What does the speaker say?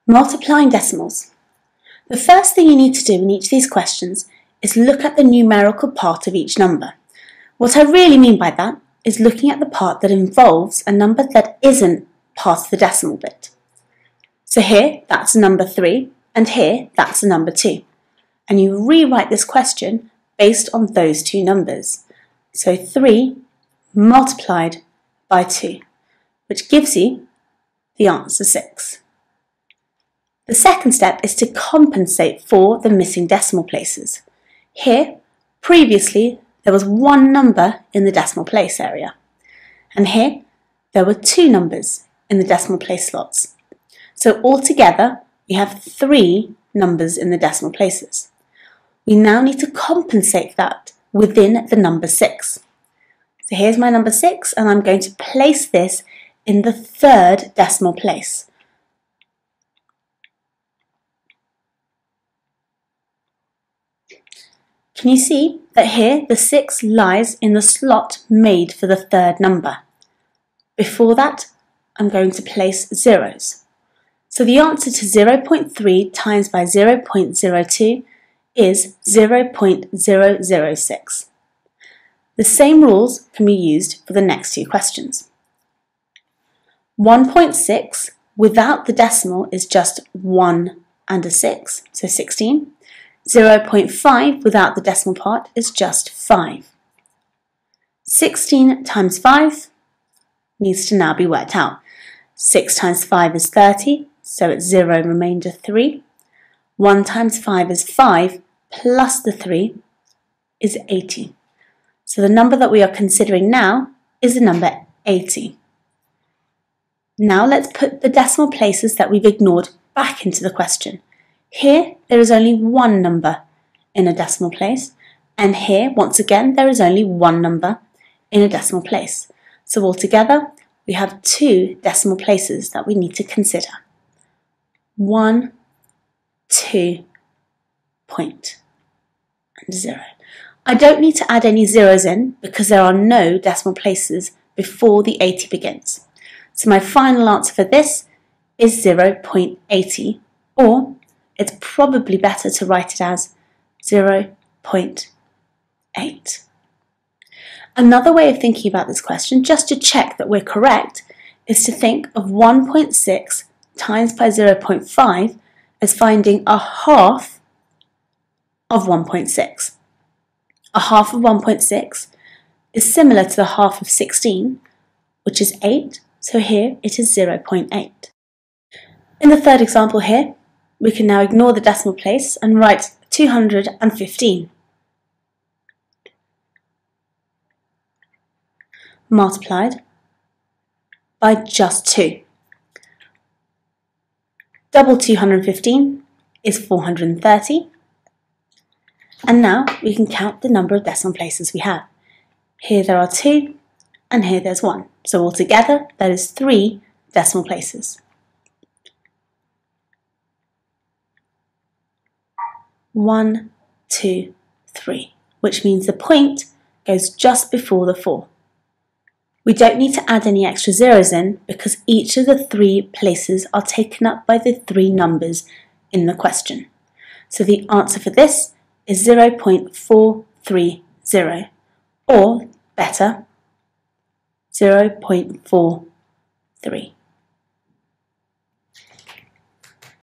Multiplying decimals. The first thing you need to do in each of these questions is look at the numerical part of each number. What I really mean by that is looking at the part that involves a number that isn't part of the decimal bit. So here, that's a number 3, and here, that's a number 2. And you rewrite this question based on those two numbers. So 3 multiplied by 2, which gives you the answer 6. The second step is to compensate for the missing decimal places. Here, previously, there was one number in the decimal place area. And here, there were two numbers in the decimal place slots. So altogether, we have 3 numbers in the decimal places. We now need to compensate that within the number 6. So here's my number 6, and I'm going to place this in the 3rd decimal place. Can you see that here the 6 lies in the slot made for the 3rd number? Before that, I'm going to place zeros. So the answer to 0.3 times by 0.02 is 0.006. The same rules can be used for the next two questions. 1.6 without the decimal is just 1 and a 6, so 16. 0.5 without the decimal part is just 5. 16 times 5 needs to now be worked out. 6 times 5 is 30, so it's 0 remainder 3. 1 times 5 is 5, plus the 3 is 80. So the number that we are considering now is the number 80. Now let's put the decimal places that we've ignored back into the question. Here, there is only one number in a decimal place, and here, once again, there is only one number in a decimal place. So altogether, we have 2 decimal places that we need to consider. 1, 2, point, and 0. I don't need to add any zeros in because there are no decimal places before the 80 begins. So my final answer for this is 0.80, or it's probably better to write it as 0.8. Another way of thinking about this question, just to check that we're correct, is to think of 1.6 times by 0.5 as finding a half of 1.6. A half of 1.6 is similar to the half of 16, which is 8, so here it is 0.8. In the third example here, we can now ignore the decimal place and write 215 multiplied by just 2. Double 215 is 430, and now we can count the number of decimal places we have. Here there are 2, and here there's 1. So altogether, that is 3 decimal places. 1, 2, 3, which means the point goes just before the 4. We don't need to add any extra zeros in because each of the 3 places are taken up by the 3 numbers in the question. So the answer for this is 0.430, or better, 0.43.